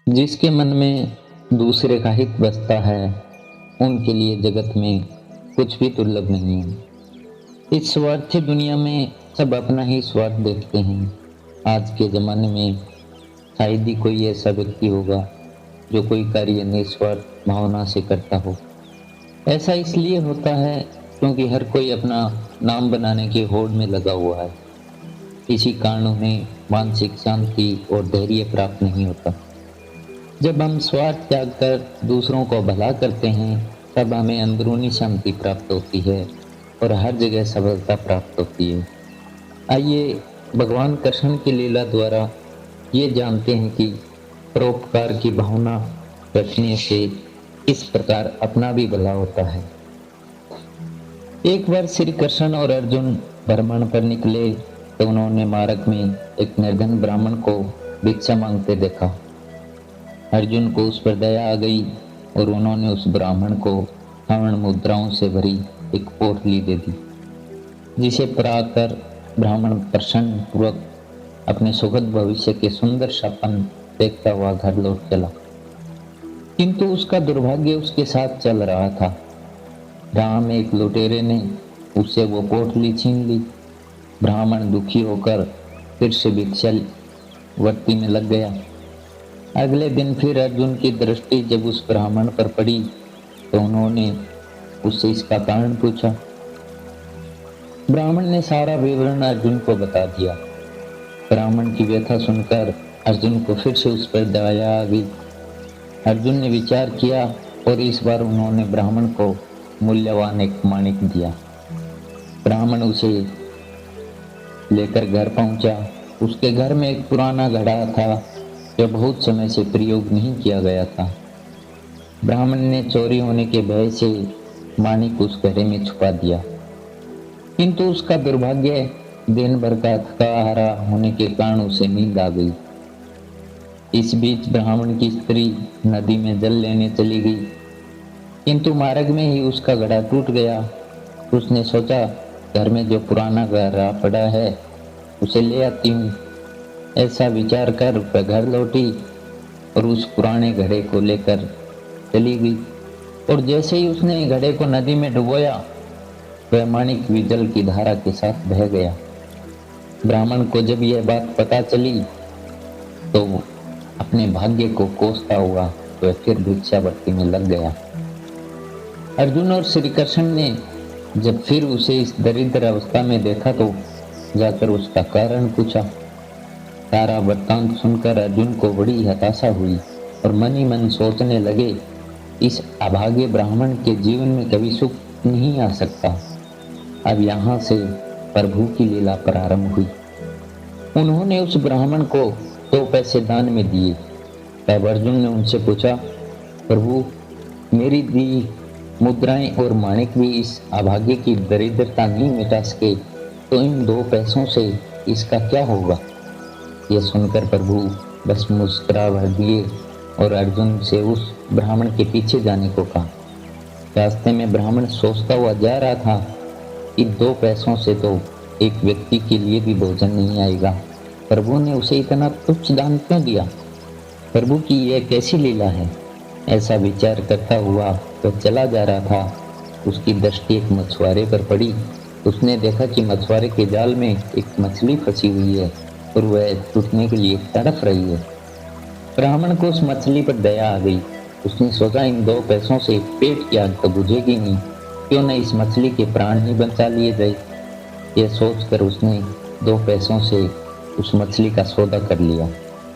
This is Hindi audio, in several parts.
जिसके मन में दूसरे का हित बसता है, उनके लिए जगत में कुछ भी दुर्लभ नहीं है। इस स्वार्थी दुनिया में सब अपना ही स्वार्थ देखते हैं। आज के ज़माने में शायद ही कोई ऐसा व्यक्ति होगा जो कोई कार्य निस्वार्थ भावना से करता हो। ऐसा इसलिए होता है क्योंकि हर कोई अपना नाम बनाने की होड़ में लगा हुआ है। इसी कारण उन्हें मानसिक शांति और धैर्य प्राप्त नहीं होता। जब हम स्वार्थ त्याग कर दूसरों को भला करते हैं, तब हमें अंदरूनी शांति प्राप्त होती है और हर जगह सफलता प्राप्त होती है। आइए भगवान कृष्ण की लीला द्वारा ये जानते हैं कि परोपकार की भावना रखने से किस प्रकार अपना भी भला होता है। एक बार श्री कृष्ण और अर्जुन भ्रमण पर निकले तो उन्होंने मार्ग में एक निर्धन ब्राह्मण को भिक्षा मांगते देखा। अर्जुन को उस पर दया आ गई और उन्होंने उस ब्राह्मण को स्वर्ण मुद्राओं से भरी एक पोटली दे दी, जिसे पाकर ब्राह्मण प्रसन्न पूर्वक अपने सुखद भविष्य के सुंदर सपन देखता हुआ घर लौट चला। किंतु उसका दुर्भाग्य उसके साथ चल रहा था। राह में एक लुटेरे ने उससे वो पोटली छीन ली। ब्राह्मण दुखी होकर फिर से भिक्षा वर्ती में लग गया। अगले दिन फिर अर्जुन की दृष्टि जब उस ब्राह्मण पर पड़ी तो उन्होंने उससे इसका कारण पूछा। ब्राह्मण ने सारा विवरण अर्जुन को बता दिया। ब्राह्मण की व्यथा सुनकर अर्जुन को फिर से उस पर दया आ गई। अर्जुन ने विचार किया और इस बार उन्होंने ब्राह्मण को मूल्यवान एक माणिक दिया। ब्राह्मण उसे लेकर घर पहुंचा। उसके घर में एक पुराना घड़ा था जो बहुत समय से प्रयोग नहीं किया गया था। ब्राह्मण ने चोरी होने के भय से माणिक उस घड़े में छुपा दिया, किंतु उसका दुर्भाग्य दिन भर का थका हारा होने के कारण उसे नींद आ गई। इस बीच ब्राह्मण की स्त्री नदी में जल लेने चली गई, किंतु मार्ग में ही उसका घड़ा टूट गया। उसने सोचा, घर में जो पुराना घड़ा पड़ा है उसे ले आती हूँ। ऐसा विचार कर वह घर लौटी और उस पुराने घड़े को लेकर चली गई। और जैसे ही उसने घड़े को नदी में डुबोया, वह माणिक भी जल की धारा के साथ बह गया। ब्राह्मण को जब यह बात पता चली तो अपने भाग्य को कोसता हुआ वह फिर भिक्षावृत्ति में लग गया। अर्जुन और श्री कृष्ण ने जब फिर उसे इस दरिद्र अवस्था में देखा तो जाकर उसका कारण पूछा। सारा वृत्तांत सुनकर अर्जुन को बड़ी हताशा हुई और मन ही मन सोचने लगे, इस अभागे ब्राह्मण के जीवन में कभी सुख नहीं आ सकता। अब यहाँ से प्रभु की लीला प्रारंभ हुई। उन्होंने उस ब्राह्मण को 2 पैसे दान में दिए। तब अर्जुन ने उनसे पूछा, प्रभु, मेरी दी मुद्राएं और माणिक भी इस अभागे की दरिद्रता नहीं मिटा सके, तो इन 2 पैसों से इसका क्या होगा? यह सुनकर प्रभु बस मुस्कुरा भर दिए और अर्जुन से उस ब्राह्मण के पीछे जाने को कहा। रास्ते में ब्राह्मण सोचता हुआ जा रहा था कि 2 पैसों से तो एक व्यक्ति के लिए भी भोजन नहीं आएगा। प्रभु ने उसे इतना तुच्छ दान क्यों दिया? प्रभु की यह कैसी लीला है? ऐसा विचार करता हुआ वह चला जा रहा था। उसकी दृष्टि एक मछुआरे पर पड़ी। उसने देखा कि मछुआरे के जाल में एक मछली फंसी हुई है और वह टूटने के लिए तड़प रही है। ब्राह्मण को उस मछली पर दया आ गई। उसने सोचा, इन 2 पैसों से पेट की आग तो बुझेगी नहीं, क्यों न इस मछली के प्राण ही बचा लिए जाए। यह सोचकर उसने 2 पैसों से उस मछली का सौदा कर लिया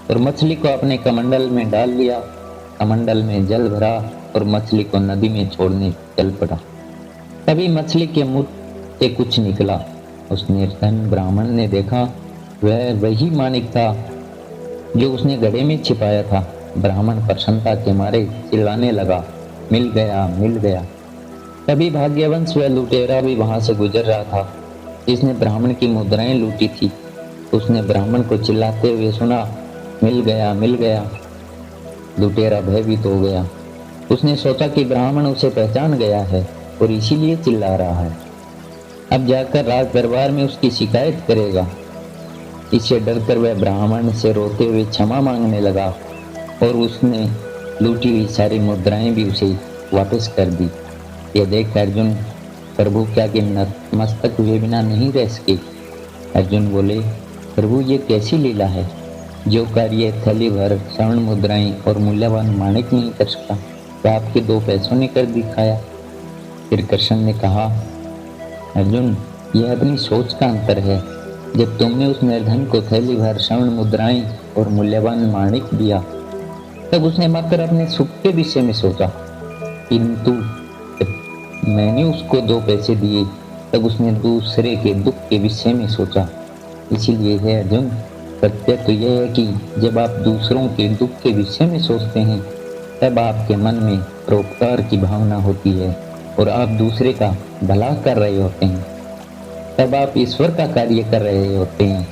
और मछली को अपने कमंडल में डाल लिया। कमंडल में जल भरा और मछली को नदी में छोड़ने चल पड़ा। तभी मछली के मुंह से कुछ निकला। उस निर्धन ब्राह्मण ने देखा वह वही माणिक था जो उसने घड़े में छिपाया था। ब्राह्मण प्रसन्नता के मारे चिल्लाने लगा, मिल गया, मिल गया। तभी भाग्यवंश वह लुटेरा भी वहां से गुजर रहा था जिसने ब्राह्मण की मुद्राएं लूटी थी। उसने ब्राह्मण को चिल्लाते हुए सुना, मिल गया, मिल गया। लुटेरा भयभीत हो गया। उसने सोचा कि ब्राह्मण उसे पहचान गया है और इसीलिए चिल्ला रहा है। अब जाकर राज दरबार में उसकी शिकायत करेगा। इससे डरकर वह ब्राह्मण से रोते हुए क्षमा मांगने लगा। और उसने लूटी हुई सारी मुद्राएं भी उसे वापस कर दी। ये देख अर्जुन प्रभु क्या कि नतमस्तक हुए बिना नहीं रह सके। अर्जुन बोले, प्रभु ये कैसी लीला है, जो कार्य थैली भर स्वर्ण मुद्राएं और मूल्यवान माणिक नहीं कर सका, तो आपके 2 पैसों ने कर दिखाया। फिर कृष्ण ने कहा, अर्जुन यह अपनी सोच का अंतर है। जब तुमने उस निर्धन को थैली भर स्वर्ण मुद्राएं और मूल्यवान माणिक दिया, तब उसने मात्र अपने सुख के विषय में सोचा, किंतु जब मैंने उसको 2 पैसे दिए तब उसने दूसरे के दुख के विषय में सोचा। इसीलिए है अर्जुन, सत्य तो यह है कि जब आप दूसरों के दुख के विषय में सोचते हैं, तब आपके मन में परोपकार की भावना होती है और आप दूसरे का भला कर रहे होते हैं। तब आप ईश्वर का कार्य कर रहे होते हैं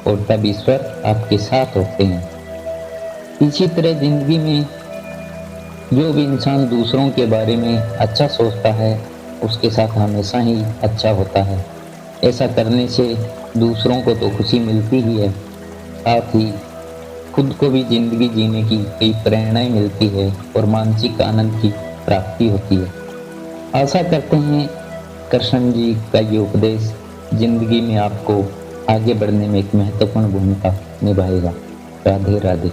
और तब ईश्वर आपके साथ होते हैं। इसी तरह जिंदगी में जो भी इंसान दूसरों के बारे में अच्छा सोचता है, उसके साथ हमेशा ही अच्छा होता है। ऐसा करने से दूसरों को तो खुशी मिलती ही है, साथ ही खुद को भी जिंदगी जीने की कई प्रेरणाएं मिलती है और मानसिक आनंद की प्राप्ति होती है। आशा करते हैं कृष्ण जी का ये उपदेश जिंदगी में आपको आगे बढ़ने में एक महत्वपूर्ण भूमिका निभाएगा। राधे राधे।